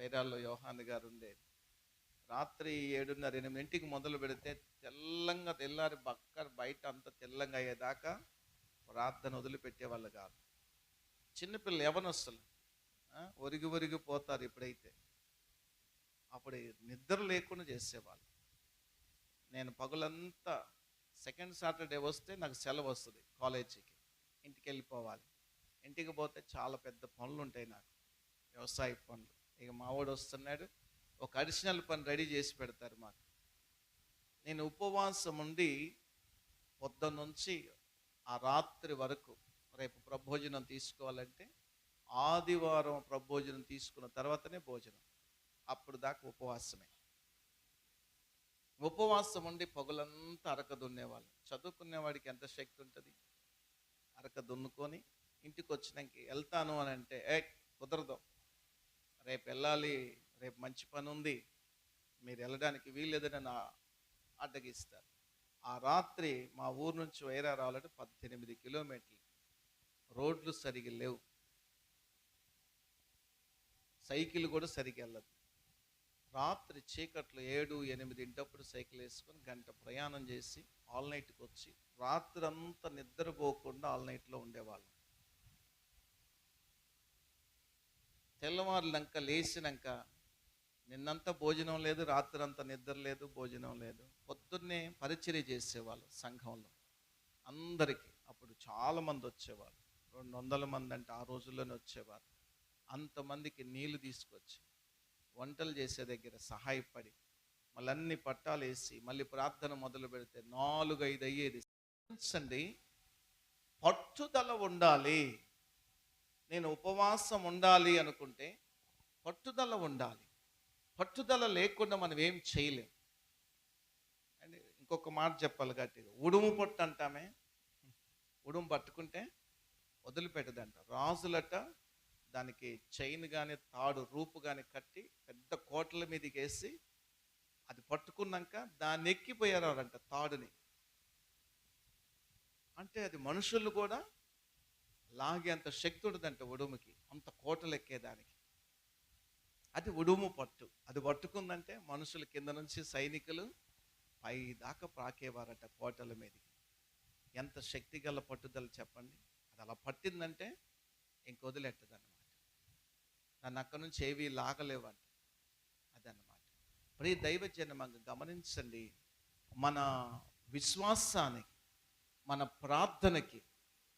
వైరాల్లో యోహాన్ గారు ఉండేది. రాత్రి 7:30, 8కి మొదలు పెడితే తెల్లంగా తెల్లారి బయట అంత తెల్లంగా అయ్యేదాకా ప్రార్థన వదిలిపెట్టేవాళ్ళు కాదు. చిన్నపిల్లలు యవనస్తులు ఒరిగి ఒరిగి పోతారు. ఎప్పుడైతే అప్పుడు నిద్ర లేకుండా చేసేవాళ్ళు. నేను పగులంతా సెకండ్ సాటర్డే వస్తే నాకు సెలవు వస్తుంది, కాలేజీకి ఇంటికి వెళ్ళిపోవాలి. ఇంటికి పోతే చాలా పెద్ద పనులు ఉంటాయి నాకు, వ్యవసాయ పనులు. ఇక మావాడు వస్తున్నాడు, ఒక అడిషనల్ పని రెడీ చేసి పెడతారు మాకు. నేను ఉపవాసం ఉండి పొద్దున్నుంచి ఆ రాత్రి వరకు, రేపు ప్రభోజనం తీసుకోవాలంటే ఆదివారం ప్రభోజనం తీసుకున్న తర్వాతనే భోజనం, అప్పుడు దాకా ఉపవాసమే. ఉపవాసం ఉండి పొగలంతా అరక దున్నేవాళ్ళు. చదువుకునేవాడికి ఎంత శక్తి ఉంటుంది? అరక దున్నుకొని ఇంటికి వచ్చినాక వెళ్తాను అని అంటే కుదరదు, రేపు వెళ్ళాలి, రేపు మంచి పని ఉంది, మీరు వెళ్ళడానికి వీల్లేదని నా అడ్డగిస్తారు. ఆ రాత్రి మా ఊరు నుంచి వైరా రావాలంటే 18 కిలోమీటర్లు, రోడ్లు సరిగ్గా లేవు, సైకిల్ కూడా సరిగ్గా వెళ్ళదు. రాత్రి చీకట్లు 7, 8 సైకిల్ వేసుకొని గంట ప్రయాణం చేసి ఆల్ నైట్కి వచ్చి రాత్రి అంతా నిద్రపోకుండా ఆల్ నైట్లో ఉండేవాళ్ళం. తెల్లవారులంక లేచినాక నిన్నంతా భోజనం లేదు, రాత్రి అంతా నిద్ర లేదు, భోజనం లేదు. పొద్దున్నే పరిచర్య చేసేవాళ్ళు సంఘంలో అందరికీ. అప్పుడు చాలామంది వచ్చేవాళ్ళు, 200 మంది అంటే ఆ రోజుల్లోనే వచ్చేవారు. అంతమందికి నీళ్లు తీసుకొచ్చి వంటలు చేసే దగ్గర సహాయపడి మళ్ళీ అన్ని పట్టాలు వేసి మళ్ళీ ప్రార్థన మొదలు పెడితే 4-5 అయ్యేది. అండి, పట్టుదల ఉండాలి. నేను ఉపవాసం ఉండాలి అనుకుంటే పట్టుదల ఉండాలి. పట్టుదల లేకుండా మనం ఏం చేయలేం. అండ్ ఇంకొక మాట చెప్పాలి గట్టిగా, ఉడుము పట్టు అంటామే, ఉడుము పట్టుకుంటే వదిలిపెట్టదంట. రాజులట దానికి చైన్ కానీ తాడు రూపు కానీ కట్టి పెద్ద కోటల మీదకి వేసి అది పట్టుకున్నాక దాన్ని ఎక్కిపోయారంట తాడుని. అంటే అది మనుషులు కూడా లాగే అంత శక్తి ఉంటుందంట ఉడుముకి, అంత కోటలు ఎక్కేదానికి. అది ఉడుము పట్టు. అది పట్టుకుందంటే మనుషుల కింద నుంచి సైనికులు పై దాకా ప్రాకేవారట కోటల మీదకి. ఎంత శక్తి గల పట్టుదల చెప్పండి. అది అలా పట్టిందంటే ఇంక వదిలేట్టదన్నమాట. నన్ను అక్కడి నుంచి ఏవి లాగలేవంట. అదన్నమాట. ప్రియ దైవజనం గమనించండి, మన విశ్వాసానికి, మన ప్రార్థనకి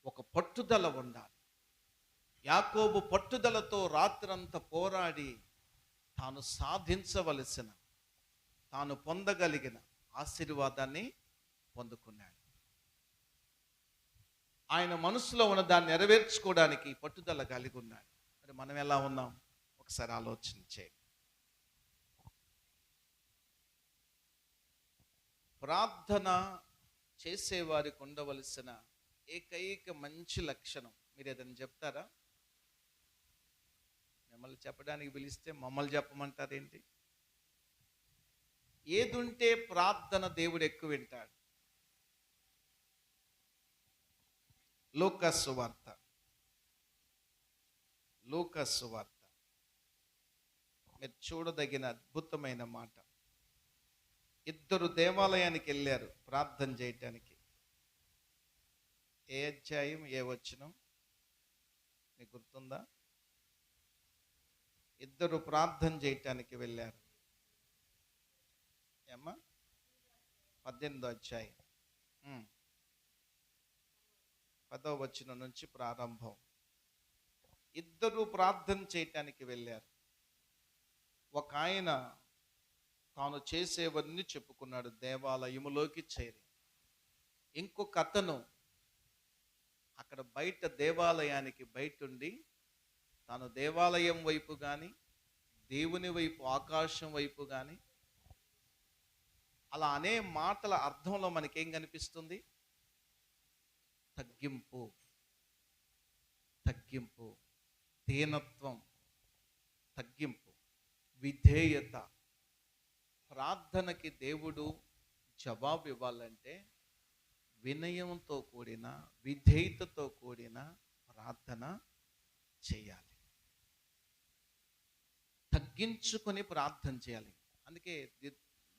ఒక పట్టుదల ఉండాలి. యాకోబు పట్టుదలతో రాత్రంతా పోరాడి తాను సాధించవలసిన, తాను పొందగలిగిన ఆశీర్వాదాన్ని పొందుకున్నాడు. ఆయన మనసులో ఉన్న దాన్ని నెరవేర్చుకోవడానికి పట్టుదల కలిగి ఉన్నాడు. మరి మనం ఎలా ఉన్నాం ఒకసారి ఆలోచన చేయండి. ప్రార్థన చేసేవారికి ఉండవలసిన ఏకైక మంచి లక్షణం మీరు ఏదైనా చెప్తారా? మిమ్మల్ని చెప్పడానికి పిలిస్తే మమ్మల్ని చెప్పమంటారేంటి? ఏదుంటే ప్రార్థన దేవుడు ఎక్కువ వింటాడు. లూకాసు వార్త మీరు చూడదగిన అద్భుతమైన మాట. 2 దేవాలయానికి వెళ్ళారు ప్రార్థన చేయటానికి. ఏ అధ్యాయం, ఏ వచనం మీకు గుర్తుందా? 2 ప్రార్థన చేయటానికి వెళ్ళారు. ఏమ్మా? 18వ అధ్యాయం 10వ వచనం నుంచి ప్రారంభం. 2 ప్రార్థన చేయటానికి వెళ్ళారు. ఒక ఆయన తాను చేసేవన్నీ చెప్పుకున్నాడు దేవాలయములోకి చేరి. ఇంకొక అతను అక్కడ బయట దేవాలయానికి బయటుండి తాను దేవాలయం వైపు కానీ దేవుని వైపు, ఆకాశం వైపు కానీ అలా అనే మాటల అర్థంలో మనకేం కనిపిస్తుంది? తగ్గింపు, దీనత్వం, తగ్గింపు, విధేయత. ప్రార్థనకి దేవుడు జవాబు ఇవ్వాలంటే వినయంతో కూడిన, విధేయతతో కూడిన ప్రార్థన చేయాలి. తగ్గించుకొని ప్రార్థన చేయాలి. అందుకే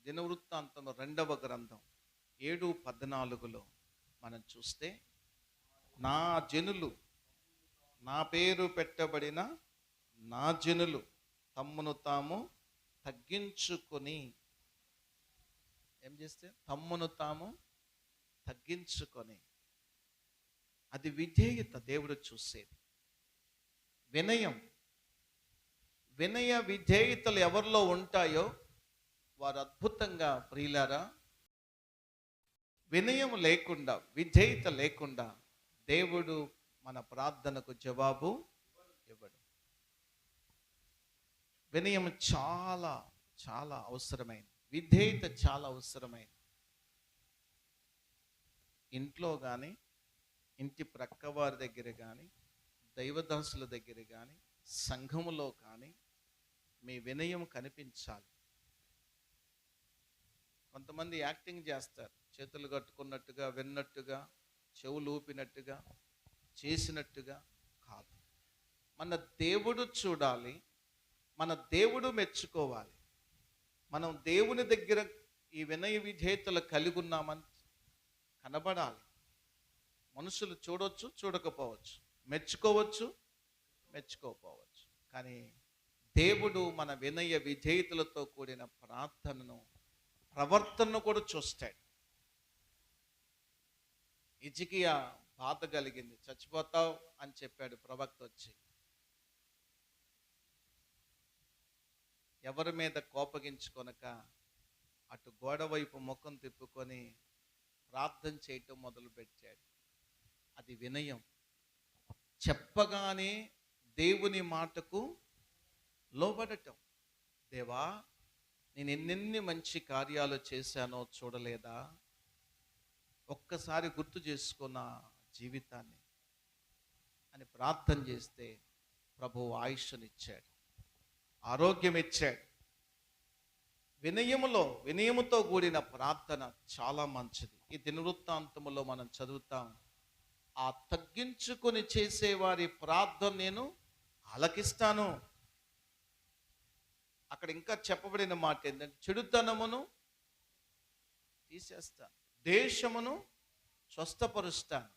దినవృత్తాంతం 2వ గ్రంథం 7:14 మనం చూస్తే, నా జనులు, నా పేరు పెట్టబడిన నా జనులు తమ్మును తాము తగ్గించుకొని, ఏం చేస్తే తమ్మును తాము తగ్గించుకొని, అది విధేయత దేవుడు చూసేది. వినయం, వినయ విధేయతలు ఎవరిలో ఉంటాయో వారు అద్భుతంగా, ప్రియులారా, వినయం లేకుండా, విధేయత లేకుండా దేవుడు మన ప్రార్థనకు జవాబు ఇవ్వడు. వినయం చాలా చాలా అవసరమైనది, విధేయత చాలా అవసరమైనది. ఇంట్లో కానీ, ఇంటి ప్రక్క వారి దగ్గర కానీ, దైవదాసుల దగ్గర కానీ, సంఘములో కానీ మీ వినయం కనిపించాలి. కొంతమంది యాక్టింగ్ చేస్తారు, చేతులు కట్టుకున్నట్టుగా, విన్నట్టుగా, చెవులు ఊపినట్టుగా, చేసినట్టుగా కాదు. మన దేవుడు చూడాలి, మన దేవుడు మెచ్చుకోవాలి. మనం దేవుని దగ్గర ఈ వినయ విధేయతలు కలిగి ఉన్నామని కనబడాలి. మనుషులు చూడొచ్చు, చూడకపోవచ్చు, మెచ్చుకోవచ్చు, మెచ్చుకోకపోవచ్చు, కానీ దేవుడు మన వినయ విధేయతలతో కూడిన ప్రార్థనను, ప్రవర్తనను కూడా చూస్తాడు. హిజ్కియా బాధ కలిగింది, చచ్చిపోతావు అని చెప్పాడు ప్రవక్త వచ్చి. ఎవరి మీద కోపగించుకొనక అటు గోడ వైపు ముఖం తిప్పుకొని ప్రార్థన చేయటం మొదలుపెట్టాడు. అది వినయం. చెప్పగానే దేవుని మాటకు లోబడటం. దేవా, నేను ఎన్నెన్ని మంచి కార్యాలు చేశానో చూడలేదా? ఒక్కసారి గుర్తు చేసుకున్న జీవితాన్ని అని ప్రార్థన చేస్తే ప్రభువు ఆయుష్నిచ్చాడు, ఆరోగ్యం ఇచ్చాడు. వినయముతో కూడిన ప్రార్థన చాలా మంచిది. ఈ దినవృత్తాంతములో మనం చదువుతాం, ఆ తగ్గించుకొని చేసేవారి ప్రార్థన నేను ఆలకిస్తాను. అక్కడ ఇంకా చెప్పబడిన మాట ఏంటంటే, చెడుతనమును తీసేస్తాను, దేశమును స్వస్థపరుస్తాను,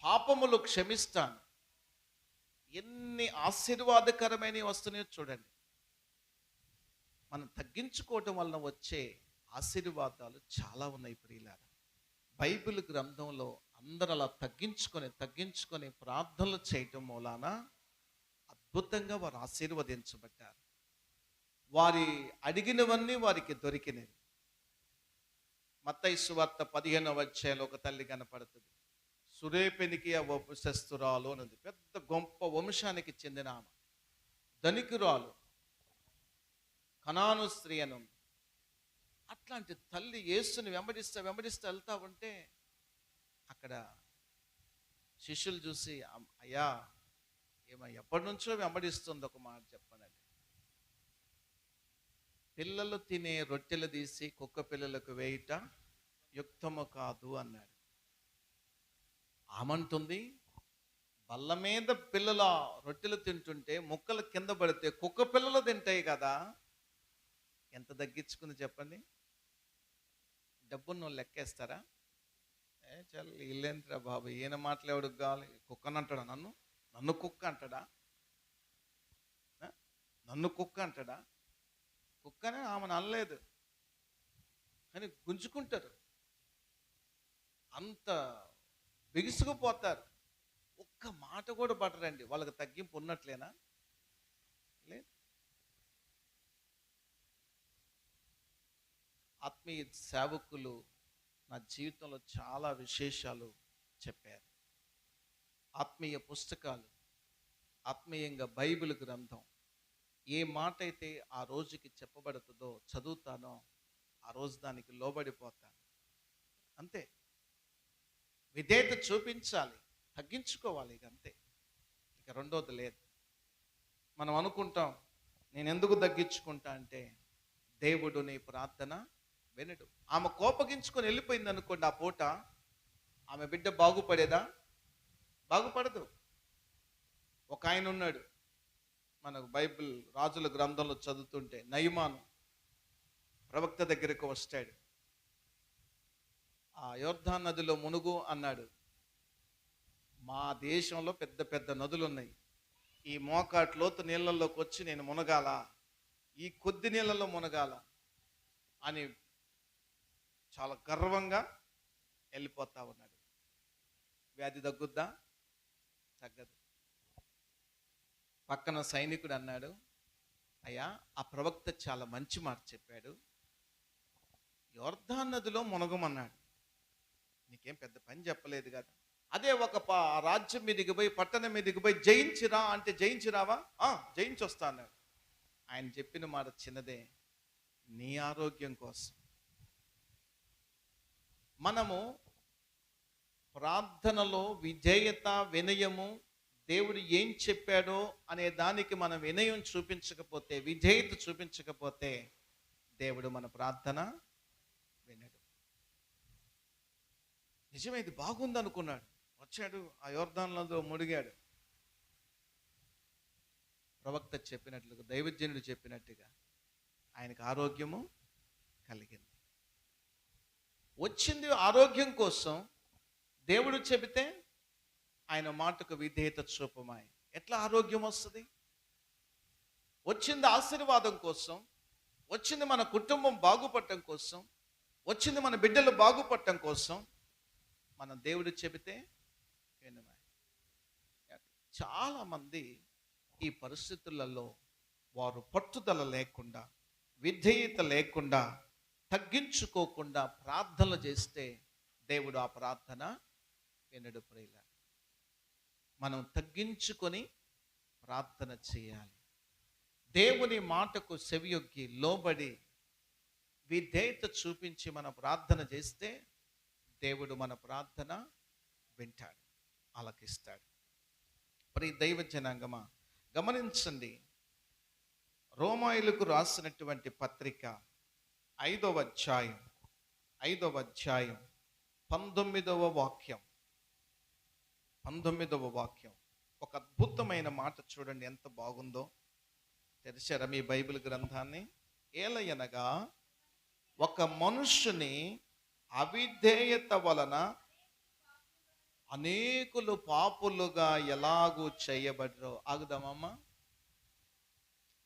పాపములు క్షమిస్తాను. ఎన్ని ఆశీర్వాదకరమైనవి వస్తున్నాయో చూడండి. మనం తగ్గించుకోవటం వలన వచ్చే ఆశీర్వాదాలు చాలా ఉన్నాయి ప్రియులారా. బైబిల్ గ్రంథంలో అందరూ అలా తగ్గించుకొని ప్రార్థనలు చేయటం మూలాన అద్భుతంగా వారు ఆశీర్వదించబడ్డారు. వారి అడిగినవన్నీ వారికి దొరికినవి. మత్తయి సువార్త 15వ అధ్యాయంలో ఒక తల్లి కనపడుతుంది. సురేపెనికి వంశస్థురాలు అన్నది, పెద్ద గొప్ప వంశానికి చెందిన ఆమె, ధనికురాలు, కనాను స్త్రీ అని ఉంది. అట్లాంటి తల్లి యేసుని వెంబడిస్తా వెళ్తా ఉంటే అక్కడ శిష్యులు చూసి, అయ్యా ఎప్పటి నుంచో వెంబడిస్తుంది, ఒక మాట చెప్పనండి. పిల్లలు తినే రొట్టెలు తీసి కుక్క పిల్లలకు వేయట యుక్తము కాదు అన్నాడు. ఆమంటుంది, బల్ల మీద పిల్లల రొట్టెలు తింటుంటే ముక్కలు కింద పడితే కుక్క పిల్లలు తింటాయి కదా. ఎంత తగ్గించుకుంది చెప్పండి. డబ్బును నువ్వు లెక్కేస్తారా? చల్ ఇల్లేంట్రా బాబు, ఈయన మాటలు ఎవడికి కావాలి? కుక్కని అంటాడా? నన్ను కుక్క అంటాడా? నన్ను కుక్క అంటాడా? కుక్కనే ఆమెను అనలేదు, కానీ గుంజుకుంటారు, అంత బిగుసుకుపోతారు. ఒక్క మాట కూడా పడరండి. వాళ్ళకి తగ్గింపు ఉన్నట్లేనా? లేదు. ఆత్మీయ సేవకులు నా జీవితంలో చాలా విశేషాలు చెప్పారు. ఆత్మీయ పుస్తకాలు, ఆత్మీయంగా బైబిల్ గ్రంథం, ఏ మాట అయితే ఆ రోజుకి చెప్పబడుతుందో చదువుతానో ఆ రోజు దానికి లోబడిపోతాను. అంతే. విధేయత చూపించాలి, తగ్గించుకోవాలి, ఇక అంతే. ఇక రెండోది లేదు. మనం అనుకుంటాం, నేను ఎందుకు తగ్గించుకుంటా అంటే, దేవుడు నీ ప్రార్థన వినడు. ఆమె కోపగించుకొని వెళ్ళిపోయింది అనుకోండి, ఆ పూట ఆమె బిడ్డ బాగుపడేదా? బాగుపడదు. ఒక ఆయన ఉన్నాడు, మనకు బైబిల్ రాజుల గ్రంథంలో చదువుతుంటే నయమాను ప్రవక్త దగ్గరకు వస్తాడు. ఆ యోర్దాను నదిలో మునుగు అన్నాడు. మా దేశంలో పెద్ద పెద్ద నదులు ఉన్నాయి, ఈ మోకాట్ లోతు నీళ్ళల్లోకి వచ్చి నేను మునగాల, ఈ కొద్ది నీళ్ళలో మునగాల అని చాలా గర్వంగా వెళ్ళిపోతా ఉన్నాడు. వ్యాధి తగ్గుద్దా? తగ్గదు. పక్కన సైనికుడు అన్నాడు, అయ్యా ఆ ప్రవక్త చాలా మంచి మాట చెప్పాడు, యోర్దాను నదిలో మునగమన్నాడు, నీకేం పెద్ద పని చెప్పలేదు కదా. అదే ఒక రాజ్యం మీదకి పోయి పట్టణం మీదకి పోయి జయించిరా అంటే జయించిరావా? జయించి వస్తా అన్నాడు. ఆయన చెప్పిన మాట చిన్నదే, నీ ఆరోగ్యం కోసం. మనము ప్రార్థనలో విధేయత, వినయము, దేవుడు ఏం చెప్పాడో అనే దానికి మనం వినయం చూపించకపోతే, విధేయత చూపించకపోతే దేవుడు మన ప్రార్థన వినడు. నిజమే, ఇది బాగుంది అనుకున్నాడు, వచ్చాడు ఆ యోర్దాను నదిలో మునిగాడు. ప్రవక్త చెప్పినట్లుగా, దైవజనుడు చెప్పినట్టుగా ఆయనకు ఆరోగ్యము కలిగింది. వచ్చింది ఆరోగ్యం కోసం. దేవుడు చెబితే ఆయన మాటకు విధేయత చూపమాయి. ఎట్లా ఆరోగ్యం వస్తుంది? వచ్చింది ఆశీర్వాదం కోసం, వచ్చింది మన కుటుంబం బాగుపడటం కోసం, వచ్చింది మన బిడ్డలు బాగుపడటం కోసం. మన దేవుడు చెబితే వినమాయి. చాలామంది ఈ పరిస్థితులలో వారు పట్టుదల లేకుండా, విధేయత లేకుండా, తగ్గించుకోకుండా ప్రార్థనలు చేస్తే దేవుడు ఆ ప్రార్థన వినడు. ప్రియుల, మనం తగ్గించుకొని ప్రార్థన చేయాలి. దేవుని మాటకు చెవియొగ్గి లోబడి విధేయత చూపించి మన ప్రార్థన చేస్తే దేవుడు మన ప్రార్థన వింటాడు, ఆలకిస్తాడు. ప్రియ దైవ జనాంగమా, గమనించండి, రోమాయులకు రాసినటువంటి పత్రిక 5వ అధ్యాయం 19వ వాక్యం. ఒక అద్భుతమైన మాట చూడండి, ఎంత బాగుందో. తెరిచారా మీ బైబిల్ గ్రంథాన్ని? ఏలయనగా ఒక మనుష్యుని అవిధేయత వలన అనేకులు పాపులుగా ఎలాగూ చేయబడ్రో. ఆగుదామమ్మా.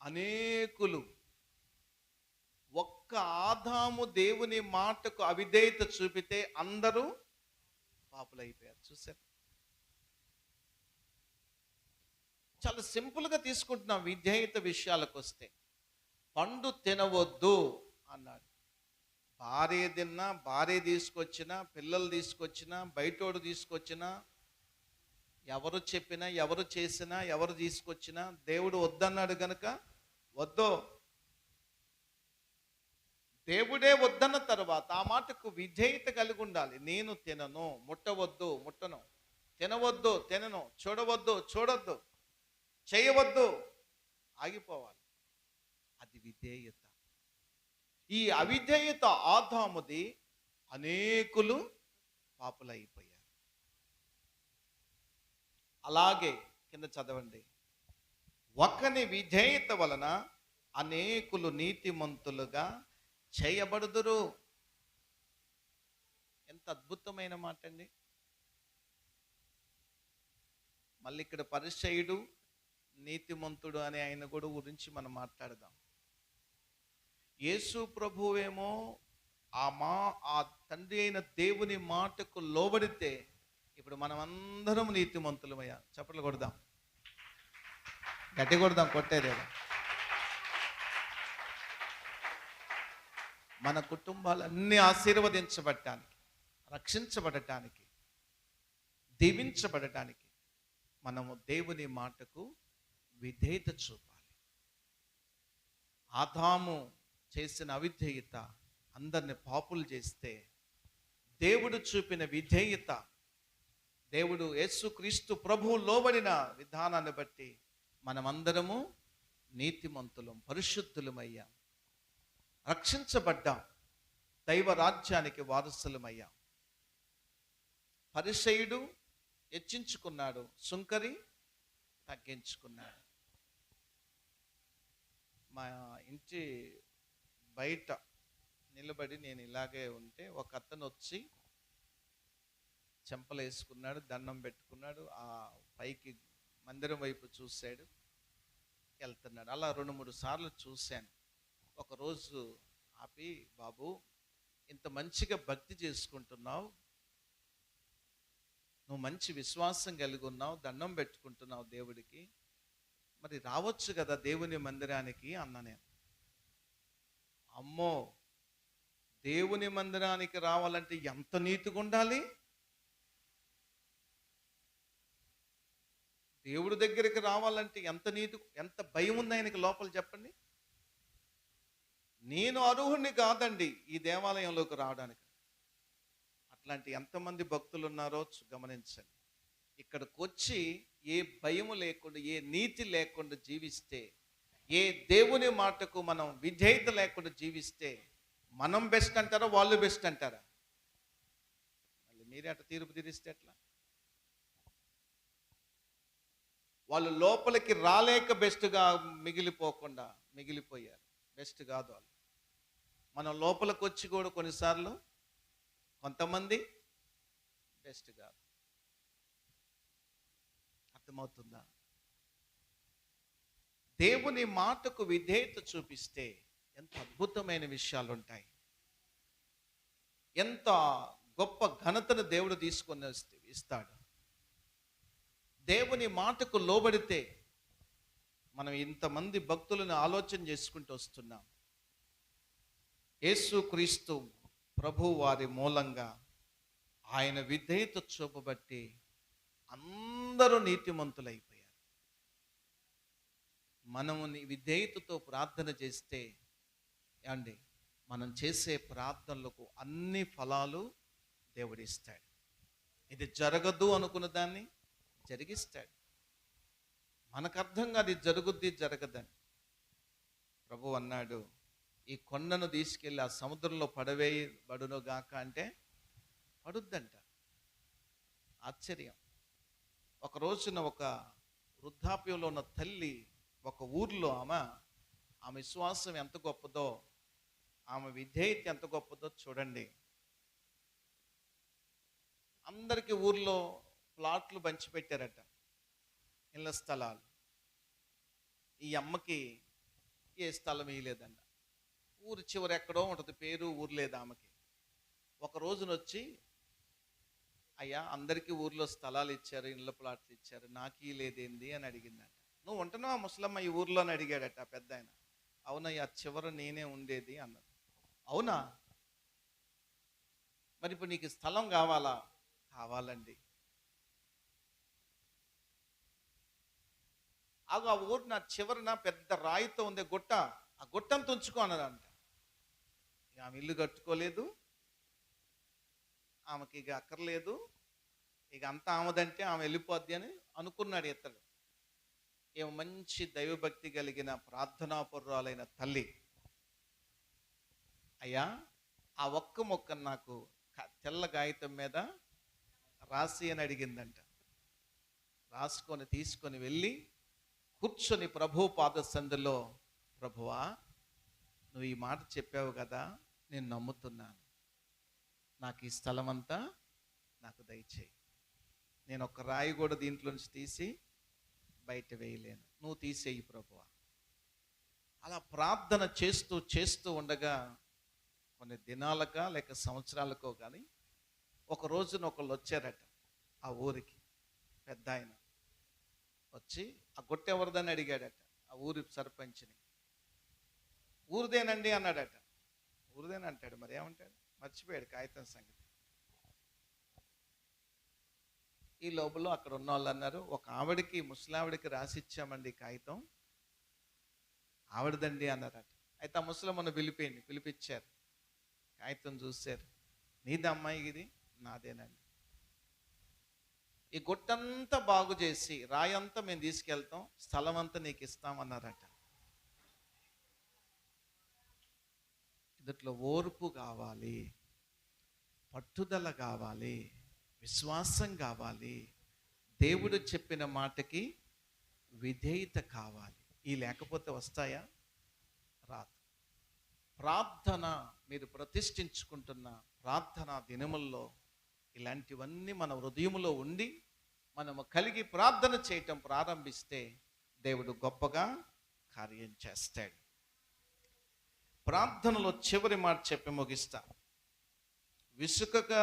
అనేకులు, ఒక్క ఆదాము దేవుని మాటకు అవిధేయత చూపితే అందరూ పాపులైపోయారు. చూసారు? చాలా సింపుల్గా తీసుకుంటున్నాం. విధేయత విషయాలకు వస్తే, పండు తినవద్దు అన్నాడు. భార్య తిన్నా, భార్య తీసుకొచ్చినా, పిల్లలు తీసుకొచ్చినా, బయటోడు తీసుకొచ్చినా, ఎవరు చెప్పినా, ఎవరు చేసినా, ఎవరు తీసుకొచ్చినా దేవుడు వద్దన్నాడు గనుక వద్దు. దేవుడే వద్దన్న తర్వాత ఆ మాటకు విధేయత కలిగి ఉండాలి. నేను తినను, ముట్టవద్దు, ముట్టను, తినవద్దు, తినను, చూడవద్దు, చూడొద్దు, చేయవద్దు, ఆగిపోవాలి. అది విధేయత. ఈ అవిధేయత ఆదాముది, అనేకులు పాపులైపోయారు. అలాగే కింద చదవండి, ఒకని విధేయత వలన అనేకులు నీతిమంతులుగా చేయబడుదురు. ఎంత అద్భుతమైన మాట అండి. మళ్ళీ ఇక్కడ పరిసయ్యుడు, నీతిమంతుడు అనే ఆయన కూడా గురించి మనం మాట్లాడదాం. యేసు ప్రభువేమో ఆ తండ్రి అయిన దేవుని మాటకు లోబడితే ఇప్పుడు మనం అందరం నీతిమంతులమయ్యా. చప్పట్లు కొడదాం, గట్టి కొడదాం, కొట్టేదేదా. మన కుటుంబాలన్నీ ఆశీర్వదించబడటానికి, రక్షించబడటానికి, దీవించబడటానికి మనము దేవుని మాటకు విధేయత చూపాలి. ఆదాము చేసిన అవిధేయత అందరిని పాపులు చేస్తే, దేవుడు చూపిన విధేయత, దేవుడు యేసుక్రీస్తు ప్రభువు లోబడిన విధానాన్ని బట్టి మనమందరము నీతిమంతులం, పరిశుద్ధులమయ్యాం, రక్షించబడ్డాం, దైవ రాజ్యానికి వారసులమయ్యాం. పరిసయ్యుడు హెచ్చించుకున్నాడు, సుంకరి తగ్గించుకున్నాడు. మా ఇంటి బయట నిలబడి నేను ఇలాగే ఉంటే ఒక అతను వచ్చి చెంపలు వేసుకున్నాడు, దండం పెట్టుకున్నాడు, ఆ పైకి మందిరం వైపు చూశాడు, వెళ్తున్నాడు. అలా 2-3 సార్లు చూశాను. ఒకరోజు ఆపి, బాబు ఇంత మంచిగా భక్తి చేసుకుంటున్నావు, నువ్వు మంచి విశ్వాసం కలిగి ఉన్నావు, దండం పెట్టుకుంటున్నావు దేవుడికి, మరి రావచ్చు కదా దేవుని మందిరానికి అన్నా నేను. అమ్మో, దేవుని మందిరానికి రావాలంటే ఎంత నీతిగా ఉండాలి, దేవుడి దగ్గరికి రావాలంటే ఎంత భయం ఉంది ఆయనకి లోపల చెప్పండి. నేను అర్హుణ్ణి కాదండి ఈ దేవాలయంలోకి రావడానికి. అట్లాంటి ఎంతమంది భక్తులు ఉన్నారో గమనించండి. ఇక్కడికి వచ్చి ఏ భయము లేకుండా, ఏ నీతి లేకుండా జీవిస్తే, ఏ దేవుని మాటకు మనం విధేయత లేకుండా జీవిస్తే మనం బెస్ట్ అంటారా, వాళ్ళు బెస్ట్ అంటారా? మళ్ళీ మీరే అట్లా తీర్పు తీరిస్తే ఎట్లా? వాళ్ళు లోపలికి రాలేక బెస్ట్గా మిగిలిపోయారు. బెస్ట్ కాదు వాళ్ళు. మనం లోపలికి వచ్చి కూడా కొన్నిసార్లు కొంతమంది బెస్ట్ కాదు. అర్థమవుతుందా? దేవుని మాటకు విధేయత చూపిస్తే ఎంత అద్భుతమైన విషయాలు ఉంటాయి. ఎంత గొప్ప ఘనతను దేవుడు తీసుకొని ఇస్తాడు. దేవుని మాటకు లోబడితే మనం ఇంతమంది భక్తులను ఆలోచన చేసుకుంటూ వస్తున్నాం. యేసుక్రీస్తు ప్రభు వారి మూలంగా ఆయన విధేయత చూపబట్టి అందరూ నీతిమంతులైపోయారు. మనము విధేయతతో ప్రార్థన చేస్తే ఏమండి, మనం చేసే ప్రార్థనలకు అన్ని ఫలాలు దేవుడిస్తాడు. ఇది జరగదు అనుకున్న దాన్ని జరిగిస్తాడు. మనకు అర్థం కాదు ఇది జరుగుద్ది జరగదని. ప్రభు అన్నాడు, ఈ కొండను తీసుకెళ్ళి ఆ సముద్రంలో పడవేయబడును గాక అంటే పడుద్దంట. ఆశ్చర్యం. ఒక రోజున ఒక వృద్ధాప్యంలో ఉన్న తల్లి ఒక ఊర్లో ఆమె విశ్వాసం ఎంత గొప్పదో, ఆమె విధేయత ఎంత గొప్పదో చూడండి. అందరికీ ఊర్లో ప్లాట్లు పంచిపెట్టారట, ఇళ్ళ స్థలాలు. ఈ అమ్మకి ఏ స్థలం ఇవ్వలేదంట. ఊరు చివరి ఎక్కడో ఉంటుంది, పేరు ఊరు లేదు ఆమెకి. ఒక రోజున వచ్చి, అయ్యా అందరికీ ఊర్లో స్థలాలు ఇచ్చారు, ఇళ్ళ ప్లాట్లు ఇచ్చారు, నాకు లేదేంది అని అడిగిందట. నువ్వు ఉంటున్నావా ముసలమ్మ ఈ ఊర్లో అని అడిగాడట పెద్ద ఆయన. అవునయ్యా, చివర నేనే ఉండేది అన్నది. అవునా, మరి ఇప్పుడు నీకు స్థలం కావాలా? కావాలండి. ఆ ఊరు నా చివరన పెద్ద రాయితో ఉంది గుట్ట, ఆ గుట్టంత ఉంచుకో అన్నదంట. ఇక ఆమె ఇల్లు కట్టుకోలేదు, ఆమెకి ఇక అక్కర్లేదు, ఇక అంతా ఆమెదంటే ఆమె వెళ్ళిపోద్ది అని అనుకున్నాడు ఇతడు. ఏమో మంచి దైవభక్తి కలిగిన ప్రార్థనాపరురాలైన తల్లి, అయ్యా ఆ ఒక్క మొక్క నాకు తెల్ల కాగితం మీద రాసి అని అడిగిందంట. రాసుకొని తీసుకొని వెళ్ళి కూర్చొని ప్రభు పాద సందులో, ప్రభువా నువ్వు ఈ మాట చెప్పావు కదా, నేను నమ్ముతున్నాను, నాకు ఈ స్థలం అంతా నాకు దయచేయి, నేను ఒక రాయి కూడా దీంట్లో నుంచి తీసి బయట వేయలేను, నువ్వు తీసేయి ప్రభువా. అలా ప్రార్థన చేస్తూ చేస్తూ ఉండగా కొన్ని దినాలక లేక సంవత్సరాలకో కానీ ఒక రోజున ఒకళ్ళు వచ్చారట ఆ ఊరికి. పెద్ద ఆయన వచ్చి ఆ గుట్ట ఎవరిదని అడిగాడట ఆ ఊరి సర్పంచ్ని. ఊరిదేనండి అన్నాడట. ఊరిదేనంటాడు, మరి ఏమంటాడు, మర్చిపోయాడు కాగితం సంగతి. ఈ లోపల అక్కడ ఉన్న వాళ్ళు అన్నారు, ఒక ఆవిడకి, ముసలావిడికి రాసిచ్చామండి కాగితం, ఆవిడదండి అన్నారట. అయితే ఆ ముసలమ్మను పిలిపించారు. కాగితం చూశారు, నీది అమ్మాయి ఇది? నాదేనండి. ఈ గుట్టంతా బాగు చేసి రాయంతా మేము తీసుకెళ్తాం, స్థలం అంతా నీకు ఇస్తామన్నారట. ఇందులో ఓర్పు కావాలి, పట్టుదల కావాలి, విశ్వాసం కావాలి, దేవుడు చెప్పిన మాటకి విధేయత కావాలి. ఈ లేకపోతే వస్తాయా? ప్రార్థన మీరు ప్రతిష్ఠించుకుంటున్న ప్రార్థన దినముల్లో ఇలాంటివన్నీ మన హృదయములో ఉండి మనము కలిగి ప్రార్థన చేయటం ప్రారంభిస్తే దేవుడు గొప్పగా కార్యం చేస్తాడు. ప్రార్థనలో చివరి మాట చెప్పి ముగిస్తా. విసుకగా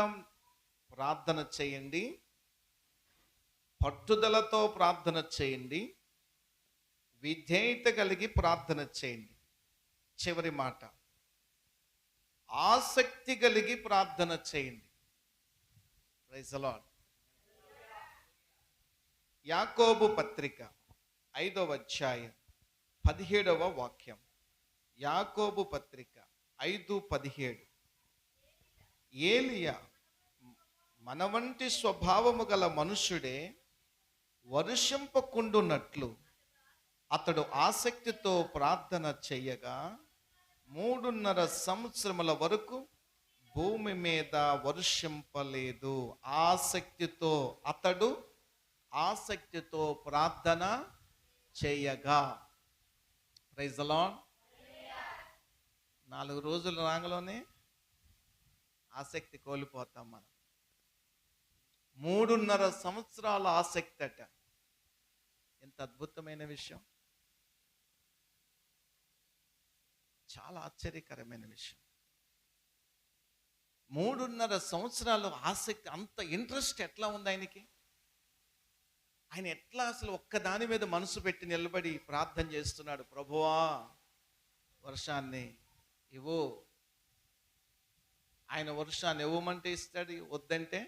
ప్రార్థన చేయండి, పట్టుదలతో ప్రార్థన చేయండి, విధేయత కలిగి ప్రార్థన చేయండి. చివరి మాట, ఆసక్తి కలిగి ప్రార్థన చేయండి. Praise the Lord. యాకోబు పత్రిక 5వ అధ్యాయం 17వ వాక్యం. యాకోబు పత్రిక 5:17. ఏలియా మన వంటి స్వభావము గల మనుష్యుడే వర్షింపకుండునట్లు అతడు ఆసక్తితో ప్రార్థన చెయ్యగా 3.5 సంవత్సరముల వరకు భూమి మీద వర్షింపలేదు. ఆసక్తితో ప్రార్థన చేయగా. Praise the lord. 4 రోజులు రాగలోనే ఆసక్తి కోల్పోతాం మనం. 3.5 సంవత్సరాల ఆసక్తి అట. ఎంత అద్భుతమైన విషయం, చాలా ఆశ్చర్యకరమైన విషయం. 3.5 సంవత్సరాలు ఆసక్తి, అంత ఇంట్రెస్ట్ ఎట్లా ఉంది ఆయనకి? ఆయన ఎట్లా అసలు ఒక్క దాని మీద మనసు పెట్టి నిలబడి ప్రార్థన చేస్తున్నాడు. ప్రభువా వర్షాన్ని ఇవ్వు. ఆయన వర్షాన్ని ఇవ్వమంటే ఇస్తాడు, వద్దంటే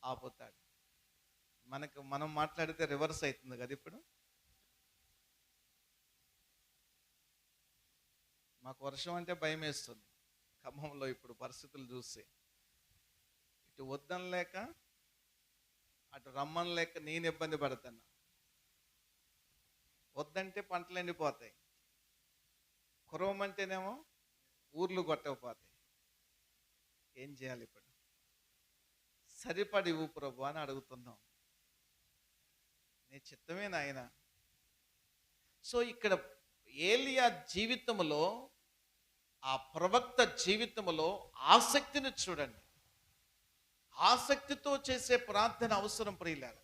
ఆపుతాడు. మనం మాట్లాడితే రివర్స్ అవుతుంది కదా. ఇప్పుడు మాకు వర్షం అంటే భయం వేస్తుంది ఖమ్మంలో ఇప్పుడు పరిస్థితులు చూస్తే. ఇటు వద్దని లేక అటు రమ్మని లేక నేను ఇబ్బంది పడుతున్నా. వద్దంటే పంటలు ఎండిపోతాయి, కురవమంటేనేమో ఊర్లు కొట్టకపోతాయి. ఏం చేయాలి ఇప్పుడు? సరిపడి ఇవ్వు ప్రభు అని అడుగుతున్నాం. నీ చిత్తమే నాయన. సో ఇక్కడ ఏలియా జీవితంలో, ఆ ప్రవక్త జీవితంలో ఆసక్తిని చూడండి. ఆసక్తితో చేసే ప్రార్థన అవసరం ప్రియులారా.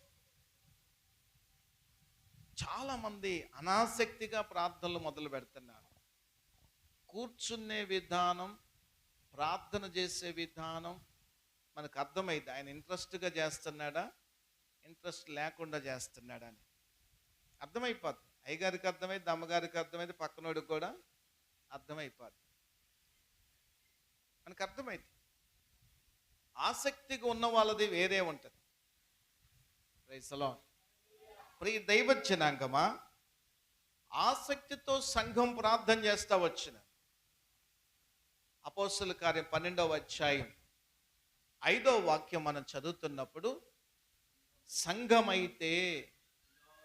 చాలా మంది అనాసక్తిగా ప్రార్థనలు మొదలు పెడుతున్నారు. కూర్చునే విధానం, ప్రార్థన చేసే విధానం మనకు అర్థమైంది. ఆయన ఇంట్రెస్ట్గా చేస్తున్నాడా, ఇంట్రెస్ట్ లేకుండా చేస్తున్నాడా అని అర్థమైపోద్ది. అయ్యగారికి అర్థమైంది, అమ్మగారికి అర్థమైంది, పక్కనోడికి కూడా అర్థమైపోద్ది. మనకు అర్థమైంది. ఆసక్తిగా ఉన్న వాళ్ళది వేరే ఉంటుంది. Praise the lord. ప్రియ దైవ జనాంగమా, ఆసక్తితో సంఘం ప్రార్థన చేస్తా వచ్చిన అపోస్తలుల కార్యం 12వ అధ్యాయం 5వ వాక్యం మనం చదువుతున్నప్పుడు, సంఘమైతే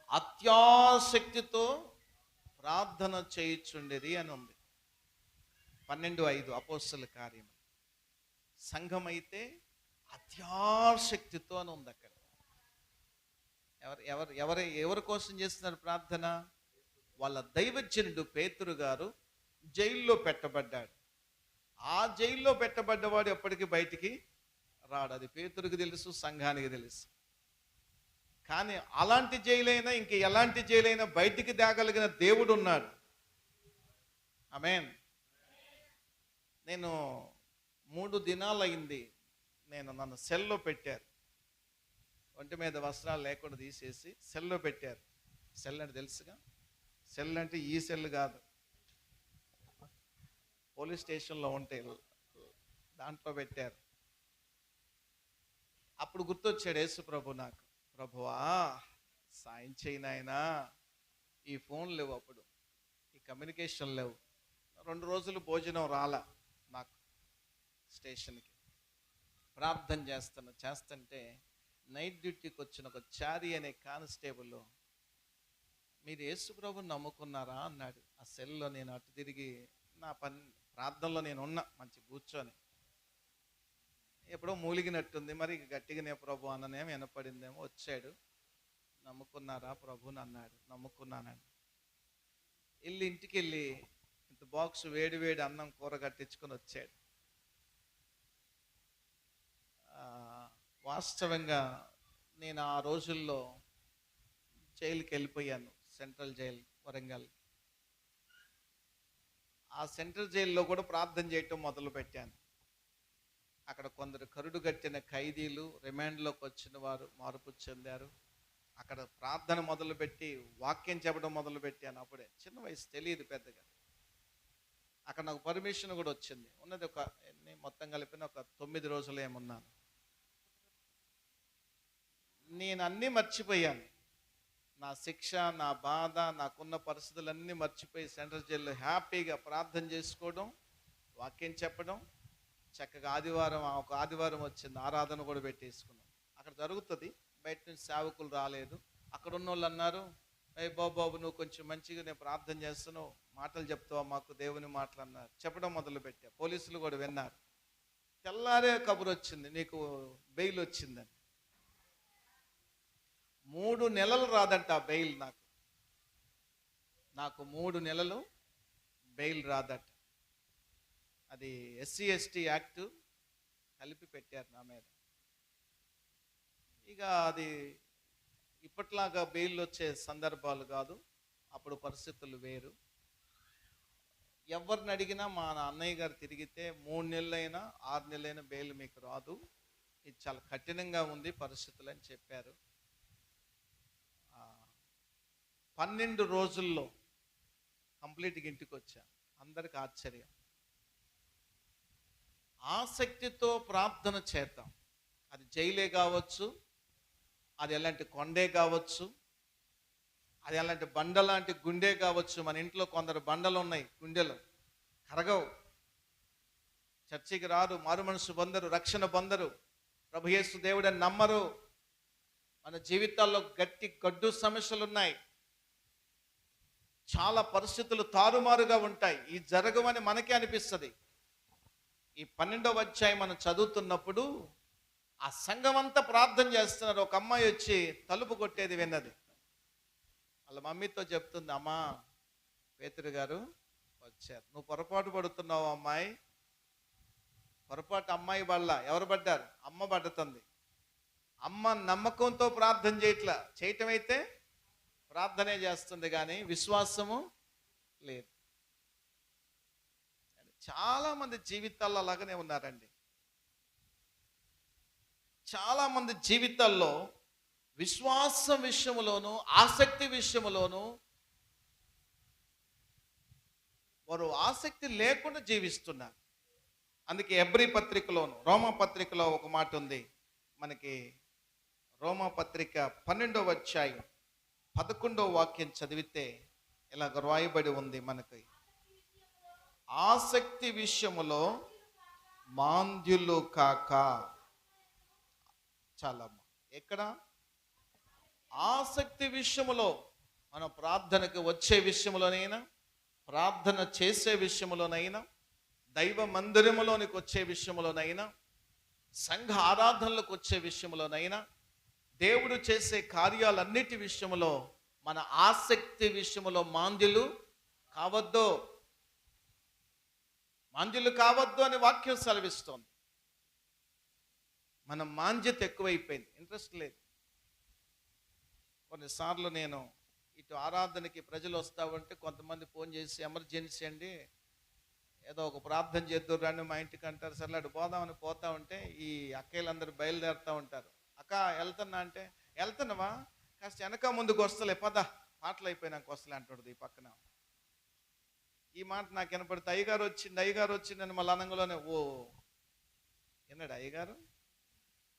అత్యాసక్తితో ప్రార్థన చేయుచుండేది అని ఉంది. 12:5 అపోస్తలుల కార్యం. సంఘమైతే అత్యాసక్తితో అని ఉంది అక్కడ. ఎవరి కోసం చేస్తున్నారు ప్రార్థన? వాళ్ళ దైవజనుడు పేతురు గారు జైల్లో పెట్టబడ్డాడు. ఆ జైల్లో పెట్టబడ్డవాడు ఎప్పటికీ బయటికి రాడు. అది పేతురుకి తెలుసు, సంఘానికి తెలుసు. కానీ అలాంటి జైలైనా, ఇంక ఎలాంటి జైలైనా బయటికి తేగలిగిన దేవుడు ఉన్నాడు. ఆమేన్. నేను 3 దినాలు అయింది, నన్ను సెల్లో పెట్టారు. ఒంటి మీద వస్త్రాలు లేకుండా తీసేసి సెల్లో పెట్టారు. సెల్ అంటే తెలుసుగా, సెల్ అంటే ఈ సెల్ కాదు, పోలీస్ స్టేషన్లో ఉంటే దాంట్లో పెట్టారు. అప్పుడు గుర్తొచ్చాడు యేసు ప్రభు నాకు. ప్రభువా సాయం చేయి నాయనా. ఈ ఫోన్ లేవు, అప్పుడు ఈ కమ్యూనికేషన్ లేవు. 2 రోజులు భోజనం రాలా నాకు స్టేషన్కి. ప్రార్థన చేస్తుంటే నైట్ డ్యూటీకి వచ్చిన ఒక చారి అనే కానిస్టేబుల్, మీరు యేసు ప్రభుని నమ్ముకున్నారా అన్నాడు. ఆ సెల్లో నేను అటు తిరిగి నా ప్రార్థనలో నేను ఉన్నా మంచి కూర్చొని. ఎప్పుడో మూలిగినట్టుంది, మరి గట్టిగానే ప్రభు అన్ననేమో వినపడిందేమో. వచ్చాడు, నమ్ముకున్నారా ప్రభుని అన్నాడు. నమ్ముకున్నానండి. ఇంటికి వెళ్ళి ఇంత బాక్స్ వేడి వేడి అన్నం కూర కట్టించుకొని వచ్చాడు. వాస్తవంగా నేను ఆ రోజుల్లో జైలుకి వెళ్ళిపోయాను, సెంట్రల్ జైలు వరంగల్. ఆ సెంట్రల్ జైల్లో కూడా ప్రార్థన చేయటం మొదలు పెట్టాను. అక్కడ కొందరు కరుడు కట్టిన ఖైదీలు, రిమాండ్లోకి వచ్చిన వారు మార్పు చెందారు. అక్కడ ప్రార్థన మొదలుపెట్టి వాక్యం చెప్పడం మొదలుపెట్టాను. అప్పుడే చిన్న వయసు, తెలియదు పెద్దగా. అక్కడ నాకు పర్మిషన్ కూడా వచ్చింది. ఉన్నది మొత్తం కలిపిన ఒక 9 రోజులు ఏమున్నాను. నేను అన్నీ మర్చిపోయాను. నా శిక్ష, నా బాధ, నాకున్న పరిస్థితులన్నీ మర్చిపోయి సెంట్రల్ జైల్లో హ్యాపీగా ప్రార్థన చేసుకోవడం, వాక్యం చెప్పడం. చక్కగా ఒక ఆదివారం వచ్చింది, ఆరాధన కూడా పెట్టేసుకున్నాం. అక్కడ జరుగుతుంది, బయట నుంచి సేవకులు రాలేదు. అక్కడ ఉన్న వాళ్ళు అన్నారు, అయ్యి బాబు నువ్వు కొంచెం మంచిగా నేను ప్రార్థన చేస్తున్నావు, మాటలు చెప్తావా మాకు, దేవుని మాటలు అన్నారు. చెప్పడం మొదలు పెట్టా. పోలీసులు కూడా విన్నారు. తెల్లారే కబురు వచ్చింది, నీకు బెయిల్ వచ్చిందని. 3 నెలలు రాదంట ఆ బెయిల్. నాకు 3 నెలలు బెయిల్ రాదట. అది SC ST యాక్ట్ కలిపి పెట్టారు నా మీద. ఇక అది ఇప్పట్లాగా బెయిల్ వచ్చే సందర్భాలు కాదు, అప్పుడు పరిస్థితులు వేరు. ఎవరిని అడిగినా మా అన్నయ్య గారు తిరిగితే 3 నెలలైనా 6 నెలలైనా బెయిల్ మీకు రాదు, ఇది చాలా కఠినంగా ఉంది పరిస్థితులు అని చెప్పారు. 12 రోజుల్లో కంప్లీట్గా ఇంటికి వచ్చాను. అందరికి ఆశ్చర్యం. ఆసక్తితో ప్రార్థన చేద్దాం. అది జైలే కావచ్చు, అది ఎలాంటి కొండే కావచ్చు, అది ఎలాంటి బండ లాంటి గుండె కావచ్చు. మన ఇంట్లో కొందరు బండలు ఉన్నాయి, గుండెలు కరగవు, చర్చికి రారు, మారు మనసు పొందరు, రక్షణ పొందరు, ప్రభు యేసు దేవుడని నమ్మరు. మన జీవితాల్లో గడ్డు సమస్యలు ఉన్నాయి, చాలా పరిస్థితులు తారుమారుగా ఉంటాయి. ఈ జరగవని మనకే అనిపిస్తుంది. ఈ 12వ అధ్యాయం మనం చదువుతున్నప్పుడు ఆ సంఘం అంతా ప్రార్థన చేస్తున్నారు. ఒక అమ్మాయి వచ్చి తలుపు కొట్టేది విన్నది. వాళ్ళ మమ్మీతో చెప్తుంది, అమ్మా పేతురు గారు వచ్చారు, నువ్వు పొరపాటు పడుతున్నావు అమ్మాయి. పొరపాటు అమ్మాయి వల్ల ఎవరు పడ్డారు? అమ్మ పడుతుంది. అమ్మ నమ్మకంతో ప్రార్థన చేయటం అయితే ప్రార్థనే చేస్తుంది, కానీ విశ్వాసము లేదు. చాలా మంది జీవితాల్లో అలాగనే ఉన్నారండి. చాలా మంది జీవితాల్లో విశ్వాసం విషయంలోను, ఆసక్తి విషయంలోను వారు ఆసక్తి లేకుండా జీవిస్తున్నారు. అందుకే హెబ్రీ పత్రికలోను, రోమా పత్రికలో ఒక మాట ఉంది మనకి. రోమా పత్రిక 12వ అధ్యాయం 11వ వాక్యం చదివితే ఇలాగ రాయబడి ఉంది మనకి, ఆసక్తి విషయములో మాంద్యులు కాక. చాలా ఎక్కడ ఆసక్తి విషయములో, మన ప్రార్థనకు వచ్చే విషయంలోనైనా, ప్రార్థన చేసే విషయంలోనైనా, దైవ మందిరములోనికి వచ్చే విషయంలోనైనా, సంఘ ఆరాధనలకు వచ్చే విషయంలోనైనా, దేవుడు చేసే కార్యాలన్నిటి విషయంలో మన ఆసక్తి విషయంలో మాంద్యులు కావద్దు. మాంద్యులు కావద్దు అని వాక్యం సెలవిస్తోంది. మన మాంద్యత ఎక్కువైపోయింది, ఇంట్రెస్ట్ లేదు. కొన్నిసార్లు నేను ఇటు ఆరాధనకి ప్రజలు వస్తామంటే కొంతమంది ఫోన్ చేసి, ఎమర్జెన్సీ అండి, ఏదో ఒక ప్రార్థన చేద్దాం రండి మా ఇంటికి అంటారు. సరే అటు పోదామని పోతా ఉంటే ఈ అక్కయ్యలందరూ బయలుదేరుతూ ఉంటారు. అక్క వెళ్తున్నా అంటే, వెళ్తున్నావా, కాస్త వెనక ముందుకు వస్తలే, పద పాటలు అయిపోయినాక వస్తలే అంటుంది ఈ పక్కన. ఈ మాట నాకు వినపడితే అయ్యగారు వచ్చిందని మళ్ళీ అనంగంలోనే, ఓ వినడా అయ్యగారు?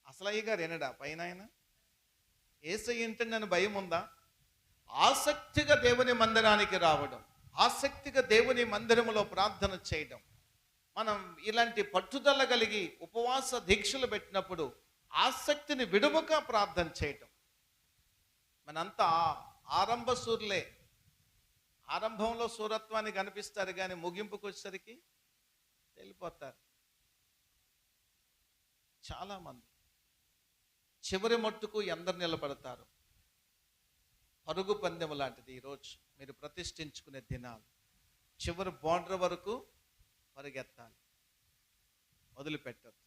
అసలు అయ్యగారు వినడా పైన? ఆయన యేసయ్య ఏంటని భయం ఉందా? ఆసక్తిగా దేవుని మందిరానికి రావడం, ఆసక్తిగా దేవుని మందిరములో ప్రార్థన చేయడం. మనం ఇలాంటి పట్టుదల కలిగి ఉపవాస దీక్షలు పెట్టినప్పుడు ఆసక్తిని విడువక ప్రార్థన చేయటం. మనంతా ఆరంభ సూర్యులే. ఆరంభంలో సూరత్వాన్ని కనిపిస్తారు, కానీ ముగింపుకు వచ్చేసరికి వెళ్ళిపోతారు. చాలామంది చివరి మట్టుకు ఎందరు నిలబడతారు? పరుగు పందెం లాంటిది ఈరోజు మీరు ప్రతిష్ఠించుకునే దినాలు. చివరి బార్డర్ వరకు పరిగెత్తాలి. వదిలిపెట్టద్దు.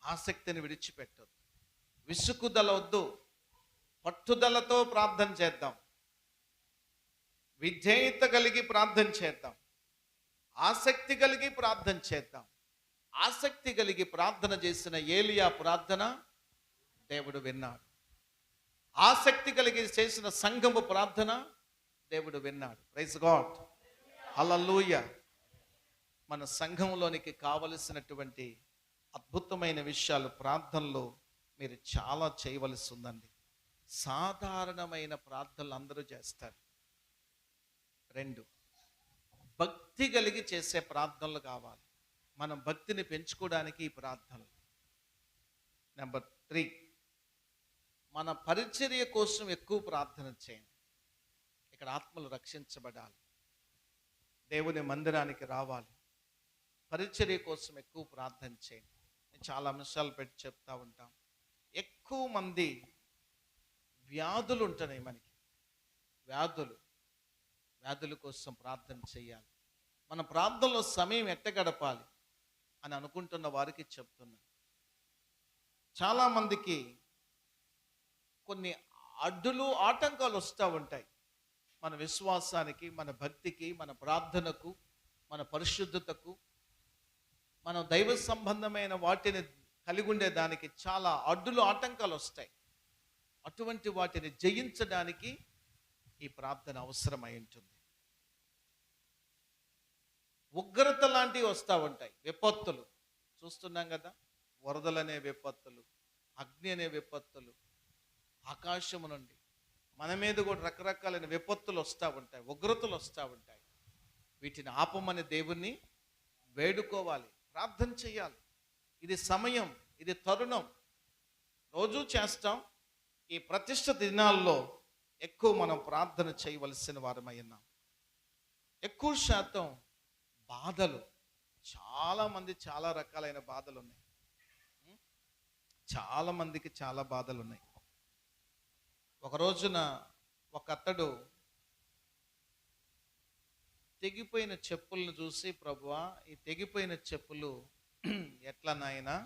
ఆసక్తిని విడిచిపెట్టద్దు. విసుగుదల వద్దు. పట్టుదలతో ప్రార్థన చేద్దాం. విధేయత కలిగి ప్రార్థన చేద్దాం. ఆసక్తి కలిగి ప్రార్థన చేద్దాం. ఆసక్తి కలిగి ప్రార్థన చేసిన ఏలియా ప్రార్థన దేవుడు విన్నాడు. ఆసక్తి కలిగి చేసిన సంఘము ప్రార్థన దేవుడు విన్నాడు. ప్రైజ్ గాడ్, హల్లెలూయా. మన సంఘంలోనికి కావలసినటువంటి అద్భుతమైన విషయాలు ప్రార్థనలో మీరు చాలా చేయవలసి ఉందండి. సాధారణమైన ప్రార్థనలు అందరూ చేస్తారు. 2, భక్తి కలిగి చేసే ప్రార్థనలు కావాలి. మనం భక్తిని పెంచుకోవడానికి ఈ ప్రార్థనలు. నెంబర్ 3, మన పరిచర్య కోసం ఎక్కువ ప్రార్థన చేయండి. ఇక్కడ ఆత్మలు రక్షించబడాలి, దేవుని మందిరానికి రావాలి. పరిచర్య కోసం ఎక్కువ ప్రార్థన చేయండి. నేను చాలా అంశాలు పెట్టి చెప్తా ఉంటాం. ఎక్కువ మంది వ్యాధులు ఉంటున్నాయి మనకి. వ్యాధుల కోసం ప్రార్థన చేయాలి. మన ప్రార్థనలో సమయం ఎట్ట గడపాలి అని అనుకుంటున్న వారికి చెప్తున్నా. చాలామందికి కొన్ని అడ్డులు ఆటంకాలు వస్తూ ఉంటాయి. మన విశ్వాసానికి, మన భక్తికి, మన ప్రార్థనకు, మన పరిశుద్ధతకు, మన దైవ సంబంధమైన వాటిని కలిగి ఉండే దానికి చాలా అడ్డులు ఆటంకాలు వస్తాయి. అటువంటి వాటిని జయించడానికి ఈ ప్రార్థన అవసరమై ఉంటుంది. ఉగ్రత లాంటివి వస్తూ ఉంటాయి, విపత్తులు చూస్తున్నాం కదా. వరదలనే విపత్తులు, అగ్ని అనే విపత్తులు, ఆకాశము నుండి మన మీద కూడా రకరకాలైన విపత్తులు వస్తూ ఉంటాయి, ఉగ్రతలు వస్తూ ఉంటాయి. వీటిని ఆపమని దేవుణ్ణి వేడుకోవాలి, ప్రార్థన చేయాలి. ఇది సమయం, ఇది తరుణం. రోజూ చేస్తాం. ఈ ప్రతిష్ఠ దినాల్లో ఎక్కువ మనం ప్రార్థన చేయవలసిన వారమై ఉన్నాం. ఎక్కువ శాతం బాధలు, చాలామంది చాలా రకాలైన బాధలు ఉన్నాయి. చాలామందికి చాలా బాధలు ఉన్నాయి. ఒక రోజున ఒక అతడు తెగిపోయిన చెప్పులను చూసి, ప్రభువా ఈ తెగిపోయిన చెప్పులు ఎట్లా నాయనా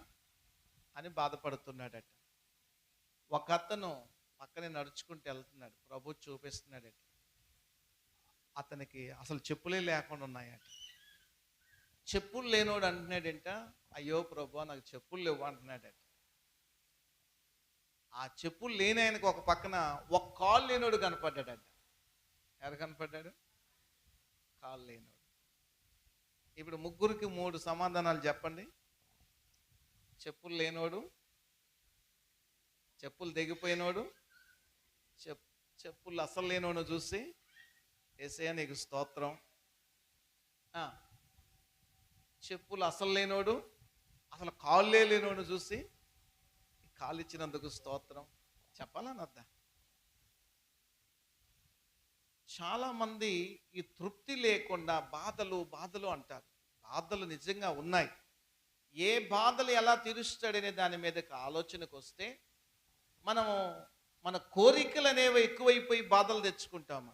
అని బాధపడుతున్నాడట. ఒక అతను పక్కనే నడుచుకుంటూ వెళ్తున్నాడు, ప్రభు చూపిస్తున్నాడట. అతనికి అసలు చెప్పులే లేకుండా ఉన్నాయట. చెప్పులు లేనోడు అంటున్నాడంట, అయ్యో ప్రభువా నాకు చెప్పులు లేవు అంటున్నాడట. ఆ చెప్పులు లేని ఆయనకు ఒక పక్కన ఒక కాలు లేనోడు కనపడ్డాడట. ఎవరు కనపడ్డాడు? కాలు లేనోడు. ఇప్పుడు ముగ్గురికి 3 సమాధానాలు చెప్పండి. చెప్పులు లేనోడు, చెప్పులు తెగిపోయినోడు, చెప్పులు అసలు లేనోడు చూసి యేసయ్యా నీకు స్తోత్రం. చెప్పులు అసలు లేనోడు, అసలు కాళ్ళే లేనోడు చూసి కాళ్ళు ఇచ్చినందుకు స్తోత్రం చెప్పాలనద్దా? చాలామంది ఈ తృప్తి లేకుండా బాధలు అంటారు. బాధలు నిజంగా ఉన్నాయి. ఏ బాధలు ఎలా తీరుస్తాడనే దాని మీదకి ఆలోచనకు వస్తే మన కోరికలు అనేవి ఎక్కువైపోయి బాధలు తెచ్చుకుంటాం.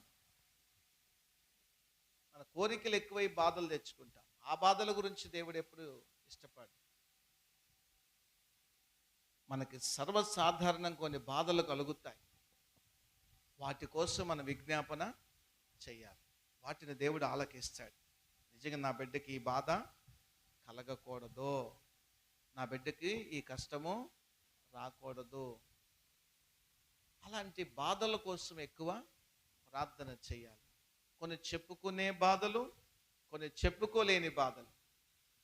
మన కోరికలు ఎక్కువై బాధలు తెచ్చుకుంటాం. ఆ బాధల గురించి దేవుడు ఎప్పుడు ఇష్టపడు. మనకి సర్వసాధారణంగా కొన్ని బాధలు కలుగుతాయి. వాటి కోసం మనం విజ్ఞాపన చేయాలి. వాటిని దేవుడు ఆలకిస్తాడు. నిజంగా నా బిడ్డకి ఈ బాధ కలగకూడదు, నా బిడ్డకి ఈ కష్టము రాకూడదు. అలాంటి బాధల కోసం ఎక్కువ ప్రార్థన చేయాలి. కొన్ని చెప్పుకునే బాధలు, కొన్ని చెప్పుకోలేని బాధలు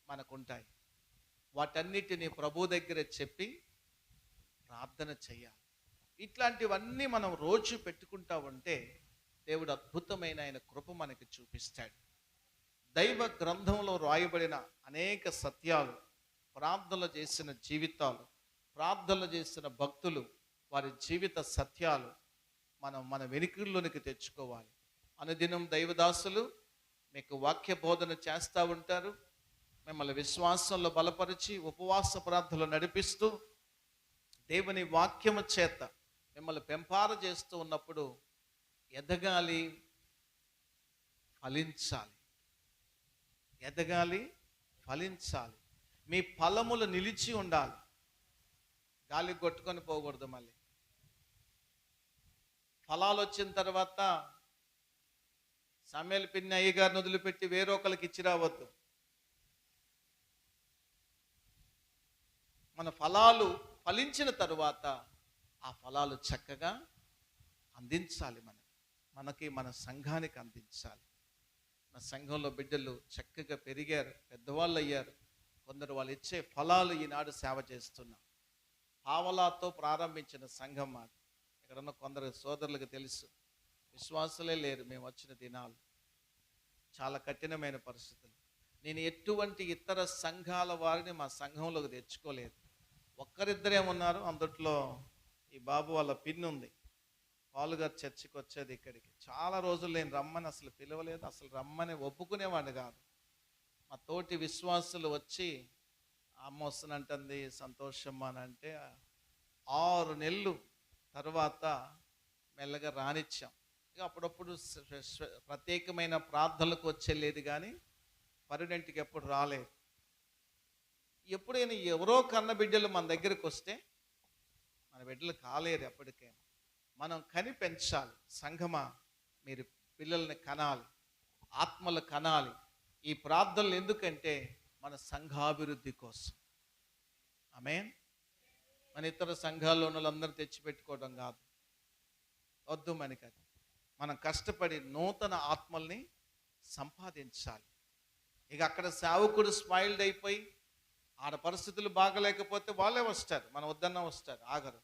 మనకుంటాయి. వాటన్నిటిని ప్రభు దగ్గర చెప్పి ప్రార్థన చేయాలి. ఇట్లాంటివన్నీ మనం రోజు పెట్టుకుంటా ఉంటే దేవుడు అద్భుతమైన ఆయన కృప మనకి చూపిస్తాడు. దైవ గ్రంథంలో రాయబడిన అనేక సత్యాలు, ప్రార్థనలు చేసిన జీవితాలు, ప్రార్థనలు చేసిన భక్తులు, వారి జీవిత సత్యాలు మన వెనుకల్లోనికి తెచ్చుకోవాలి. అనుదినం దైవదాసులు మీకు వాక్య బోధన చేస్తూ ఉంటారు. మిమ్మల్ని విశ్వాసంలో బలపరిచి ఉపవాస ప్రార్థనలు నడిపిస్తూ దేవుని వాక్యము చేత మిమ్మల్ని పెంపార చేస్తూ ఉన్నప్పుడు ఎదగాలి, ఫలించాలి, ఎదగాలి, ఫలించాలి. మీ ఫలములు నిలిచి ఉండాలి, గాలికి కొట్టుకొని పోకూడదు. మళ్ళీ ఫలాలు వచ్చిన తర్వాత సమేలు పిన్ని అయ్యగారిని వదిలిపెట్టి వేరొకరికి ఇచ్చి రావద్దు. మన ఫలాలు ఫలించిన తరువాత ఆ ఫలాలు చక్కగా అందించాలి, మనకి మన సంఘానికి అందించాలి. మన సంఘంలో బిడ్డలు చక్కగా పెరిగారు, పెద్దవాళ్ళు అయ్యారు. కొందరు వాళ్ళు ఇచ్చే ఫలాలు ఈనాడు సేవ చేస్తున్నాం. పావలాతో ప్రారంభించిన సంఘం మాది. ఇక్కడున్న కొందరు సోదరులకు తెలుసు, విశ్వాసులే లేరు మేము వచ్చిన దినాలు. చాలా కఠినమైన పరిస్థితులు. నేను ఎటువంటి ఇతర సంఘాల వారిని మా సంఘంలోకి తెచ్చుకోలేదు. ఒక్కరిద్దరే ఉన్నారు. అందుట్లో ఈ బాబు వాళ్ళ పిన్ ఉంది. పాలుగారు చర్చికి వచ్చేది ఇక్కడికి. చాలా రోజులు నేను రమ్మని అసలు పిలవలేదు, అసలు రమ్మని ఒప్పుకునేవాడిని కాదు. మా తోటి విశ్వాసులు వచ్చి అమ్మ వస్తున్నంటుంది సంతోషం అని అంటే 6 నెలలు తర్వాత మెల్లగా రానిచ్చాం. ఇక అప్పుడప్పుడు ప్రత్యేకమైన ప్రార్థనలకు వచ్చేలేదు, కానీ పర్మనెంట్కి ఎప్పుడు రాలేదు. ఎప్పుడైనా ఎవరో కన్న బిడ్డలు మన దగ్గరికి వస్తే, మన బిడ్డలు కాలేరు ఎప్పటికే, మనం కని పెంచాలి. సంఘమా, మీరు పిల్లల్ని కనాలి, ఆత్మలు కనాలి. ఈ ప్రార్థనలు ఎందుకంటే మన సంఘాభివృద్ధి కోసం. ఆమేన్. మన ఇతర సంఘాల్లో ఉన్న వాళ్ళందరూ తెచ్చిపెట్టుకోవడం కాదు, వద్దు మనకి. అది మనం కష్టపడి నూతన ఆత్మల్ని సంపాదించాలి. ఇక అక్కడ సేవకుడు స్పాయిల్డ్ అయిపోయి ఆడ పరిస్థితులు బాగలేకపోతే వాళ్ళే వస్తారు, మన వద్దన్న వస్తారు, ఆగరు.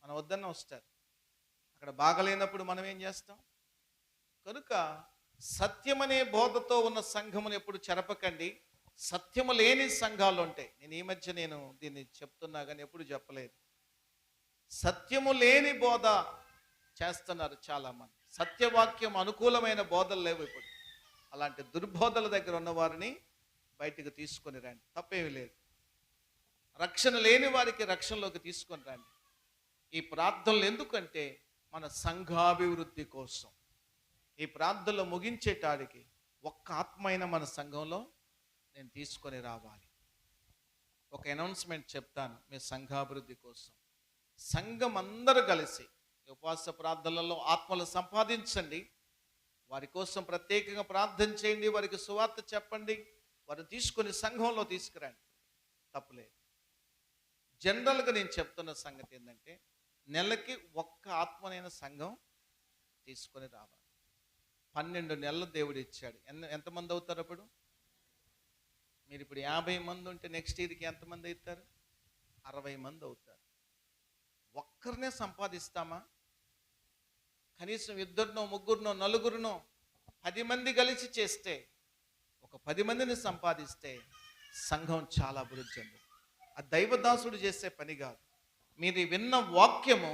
మన వద్దన్న వస్తారు. అక్కడ బాగలేనప్పుడు మనం ఏం చేస్తాం? కనుక సత్యమనే బోధతో ఉన్న సంఘమును ఎప్పుడు చెరపకండి. సత్యము లేని సంఘాలు ఉంటాయి. నేను దీన్ని చెప్తున్నా కానీ ఎప్పుడు చెప్పలేదు. సత్యము లేని బోధ చేస్తున్నారు చాలామంది. సత్యవాక్యం అనుకూలమైన బోధలు లేవు ఇప్పుడు. అలాంటి దుర్బోధల దగ్గర ఉన్న వారిని బయటికి తీసుకొని రండి, తప్పేమీ లేదు. రక్షణ లేని వారికి రక్షణలోకి తీసుకొని రండి. ఈ ప్రార్థనలు ఎందుకంటే మన సంఘాభివృద్ధి కోసం. ఈ ప్రార్థనలు ముగించేటానికి ఒక్క ఆత్మైన మన సంఘంలో నేను తీసుకొని రావాలి. ఒక అనౌన్స్మెంట్ చెప్తాను మీ సంఘాభివృద్ధి కోసం. సంఘం అందరూ కలిసి ఉపవాస ప్రార్థనలలో ఆత్మలు సంపాదించండి. వారి కోసం ప్రత్యేకంగా ప్రార్థన చేయండి, వారికి సువార్త చెప్పండి, వారిని తీసుకొని సంఘంలో తీసుకురండి, తప్పులేదు. జనరల్గా నేను చెప్తున్న సంగతి ఏంటంటే, నెలకి ఒక్క ఆత్మనైన సంఘం తీసుకొని రావాలి. 12 నెలలు దేవుడు ఇచ్చాడు. ఎంతమంది అవుతారు అప్పుడు? మీరు ఇప్పుడు 50 మంది ఉంటే నెక్స్ట్ ఇయర్కి ఎంతమంది అవుతారు? 60 మంది అవుతారు. ఒక్కరినే సంపాదిస్తామా? కనీసం 2, 3, 4, 10 మంది కలిసి చేస్తే, ఒక 10 మందిని సంపాదిస్తే సంఘం చాలా అభివృద్ధి చెందుతుంది. ఆ దైవదాసుడు చేసే పని కాదు. మీరు విన్న వాక్యము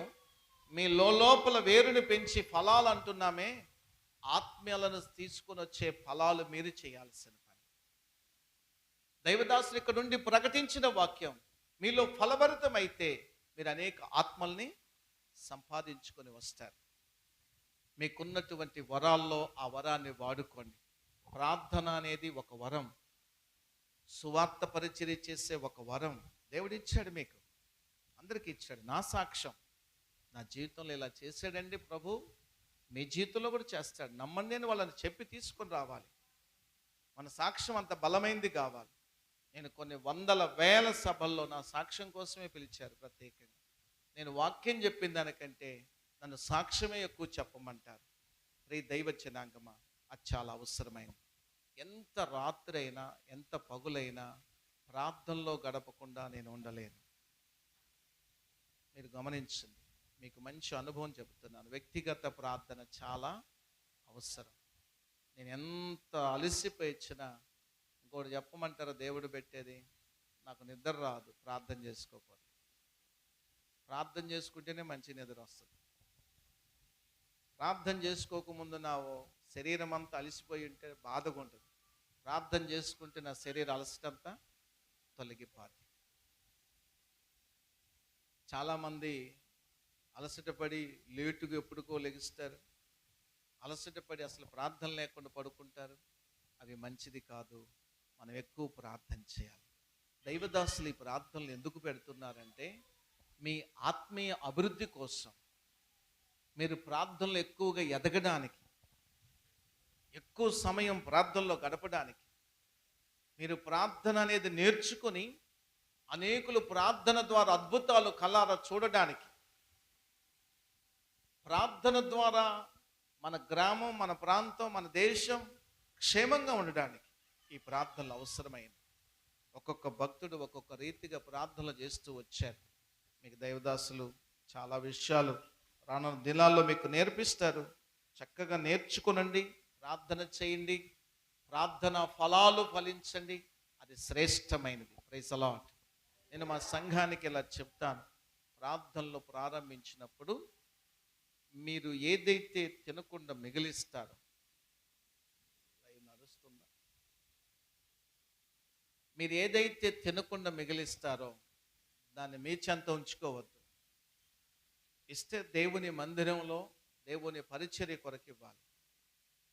మీ లోపల వేరుని పెంచి ఫలాలు అంటున్నామే, ఆత్మీయులను తీసుకొని వచ్చే ఫలాలు మీరు చేయాల్సిన పని. దైవదాసుడు ఇక్కడ నుండి ప్రకటించిన వాక్యం మీలో ఫలభరితమైతే మీరు అనేక ఆత్మల్ని సంపాదించుకొని వస్తారు. మీకున్నటువంటి వరాల్లో ఆ వరాన్ని వాడుకోండి. ప్రార్థన అనేది ఒక వరం. సువార్త పరిచర్య చేసే ఒక వరం దేవుడు ఇచ్చాడు, మీకు అందరికీ ఇచ్చాడు. నా సాక్ష్యం, నా జీవితంలో ఇలా చేశాడండి ప్రభు, మీ జీవితంలో కూడా చేస్తాడు. నమ్మండి అని వాళ్ళని చెప్పి తీసుకొని రావాలి. మన సాక్ష్యం అంత బలమైంది కావాలి. నేను కొన్ని 100,000 సభల్లో నా సాక్ష్యం కోసమే పిలిచారు ప్రత్యేకంగా. నేను వాక్యం చెప్పిన దానికంటే నన్ను సాక్ష్యమే ఎక్కువ చెప్పమంటారు. రే దైవ జనాంగమా, అది చాలా అవసరమైనది. ఎంత రాత్రి అయినా ఎంత పగులైనా ప్రార్థనలో గడపకుండా నేను ఉండలేను. మీరు గమనించండి, మీకు మంచి అనుభవం చెబుతున్నాను. వ్యక్తిగత ప్రార్థన చాలా అవసరం. నేను ఎంత అలసిపోయి ఇచ్చినా, ఇంకోటి చెప్పమంటారా దేవుడు పెట్టేది, నాకు నిద్ర రాదు ప్రార్థన చేసుకోకపోతే. ప్రార్థన చేసుకుంటేనే మంచి నిద్ర వస్తుంది. ప్రార్థన చేసుకోకముందు నా శరీరం అంతా అలసిపోయి ఉంటే బాధగా ఉంటుంది. ప్రార్థన చేసుకుంటే నా శరీర అలసటంతా తొలగిపోతుంది. చాలామంది అలసటపడి లేటుగా ఎప్పుడుకో లెగిస్తారు. అలసటపడి అసలు ప్రార్థన లేకుండా పడుకుంటారు. అవి మంచిది కాదు. మనం ఎక్కువ ప్రార్థన చేయాలి. దైవదాసులు ఈ ప్రార్థనలు ఎందుకు పెడుతున్నారంటే మీ ఆత్మీయ అభివృద్ధి కోసం, మీరు ప్రార్థనలు ఎక్కువగా ఎదగడానికి, ఎక్కువ సమయం ప్రార్థనలో గడపడానికి, మీరు ప్రార్థన అనేది నేర్చుకొని అనేకులు ప్రార్థన ద్వారా అద్భుతాలు కళ్ళారా చూడడానికి, ప్రార్థన ద్వారా మన గ్రామం, మన ప్రాంతం, మన దేశం క్షేమంగా ఉండడానికి ఈ ప్రార్థనలు అవసరమైనవి. ఒక్కొక్క భక్తుడు ఒక్కొక్క రీతిగా ప్రార్థనలు చేస్తూ వచ్చారు. మీకు దైవదాసులు చాలా విషయాలు రానున్న దినాల్లో మీకు నేర్పిస్తారు. చక్కగా నేర్చుకునండి, ప్రార్థన చేయండి, ప్రార్థన ఫలాలు ఫలించండి. అది శ్రేష్టమైనది. Praise the Lord. నేను మా సంఘానికి ఇలా చెప్తాను, ప్రార్థనలు ప్రారంభించినప్పుడు మీరు ఏదైతే తినకుండా మిగిలిస్తారో, నడుస్తుందా, మీరు ఏదైతే తినకుండా మిగిలిస్తారో దాన్ని మీ చెంత ఉంచుకోవద్దు. ఇస్తే దేవుని మందిరంలో దేవుని పరిచర్య కొరకు ఇవ్వాలి,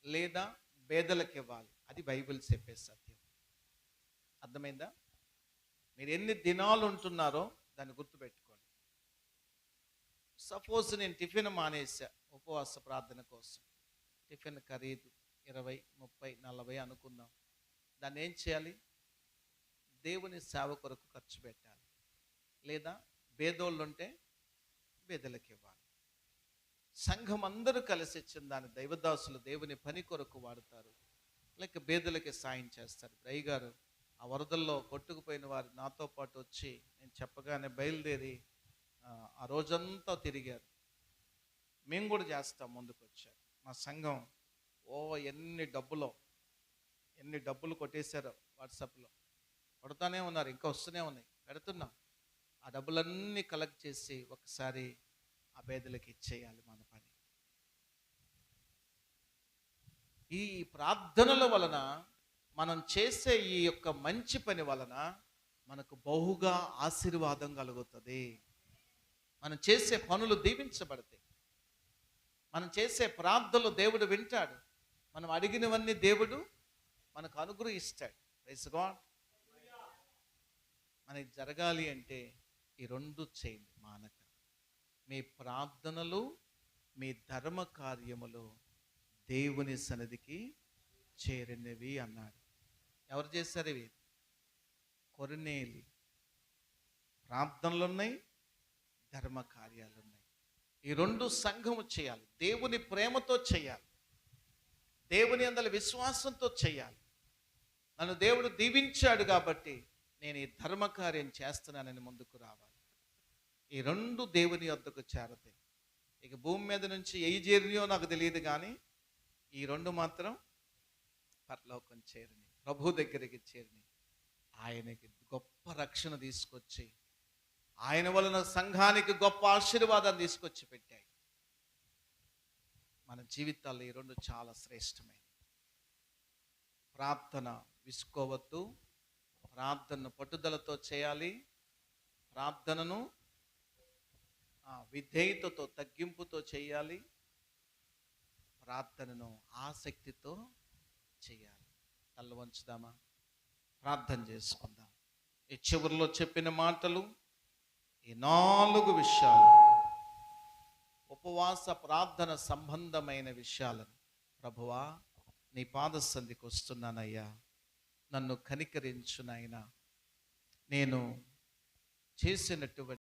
లేదా పేదలకు ఇవ్వాలి. అది బైబిల్ చెప్పే సత్యం. అర్థమైందా? మీరు ఎన్ని దినాలు ఉంటున్నారో దాన్ని గుర్తుపెట్టుకోండి. సపోజ్ నేను టిఫిన్ మానేసా ఉపవాస ప్రార్థన కోసం. టిఫిన్ ఖరీదు 20, 30, 40 అనుకుందాం. దాన్ని ఏం చేయాలి? దేవుని సేవ కొరకు ఖర్చు పెట్టాలి, లేదా పేదోళ్ళు ఉంటే పేదలకు ఇవ్వాలి. సంఘం అందరూ కలిసి ఇచ్చిన దాన్ని దైవదాసులు దేవుని పని కొరకు వాడతారు, లేక పేదలకి సాయం చేస్తారు. అయ్య గారు ఆ వరదల్లో కొట్టుకుపోయిన వారు నాతో పాటు వచ్చి నేను చెప్పగానే బయలుదేరి ఆ రోజంతా తిరిగారు. మేము కూడా చేస్తాం, ముందుకు వచ్చారు. మా సంఘం ఎన్ని డబ్బులు కొట్టేశారో వాట్సాప్లో, కొడతానే ఉన్నారు, ఇంకా వస్తూనే ఉన్నాయి, పెడుతున్నాం. ఆ డబ్బులన్నీ కలెక్ట్ చేసి ఒకసారి ఆ పేదలకు ఇచ్చేయాలి మన పని. ఈ ప్రార్థనల వలన, మనం చేసే ఈ యొక్క మంచి పని వలన మనకు బహుగా ఆశీర్వాదం కలుగుతుంది. మనం చేసే పనులు దీవించబడతాయి. మనం చేసే ప్రార్థనలు దేవుడు వింటాడు. మనం అడిగినవన్నీ దేవుడు మనకు అనుగ్రహిస్తాడు. Praise God. మనకి జరగాలి అంటే ఈ రెండు చేయండి మానక. మీ ప్రార్థనలు, మీ ధర్మ కార్యములు దేవుని సన్నిధికి చేరినవి అన్నాడు. ఎవరు చేశారు ఇవి? కొర్నేలి. ప్రార్థనలు ఉన్నాయి, ధర్మ కార్యాలు ఉన్నాయి. ఈ రెండు సంఘము చేయాలి. దేవుని ప్రేమతో చేయాలి, దేవుని అందరి విశ్వాసంతో చేయాలి. నన్ను దేవుడు దీవించాడు కాబట్టి నేను ఈ ధర్మ కార్యం చేస్తున్నానని ముందుకు రావాలి. ఈ రెండు దేవుని వద్దకు చేరతాయి. ఇక భూమి మీద నుంచి ఏ చేరినయో నాకు తెలియదు, కానీ ఈ రెండు మాత్రం పరలోకం చేరిని, ప్రభు దగ్గరికి చేరిని. ఆయనకి గొప్ప రక్షణ తీసుకొచ్చి, ఆయన వలన సంఘానికి గొప్ప ఆశీర్వాదాన్ని తీసుకొచ్చి పెట్టాయి. మన జీవితాల్లో ఈ రెండు చాలా శ్రేష్టమైనవి. ప్రార్థన విసుకోవద్దు, ప్రార్థనను పట్టుదలతో చేయాలి, ప్రార్థనను విధేయతతో, తగ్గింపుతో చేయాలి, ప్రార్థనను ఆసక్తితో చేయాలి. తల్ల వంచుదామా, ప్రార్థన చేసుకుందాం. ఈ చివరిలో చెప్పిన మాటలు, ఈ 4 విషయాలు, ఉపవాస ప్రార్థన సంబంధమైన విషయాలను, ప్రభువా నీ పాద సన్నిధికి వస్తున్నానయ్యా, నన్ను కనికరించు నాయనా, నేను చేసినటువంటి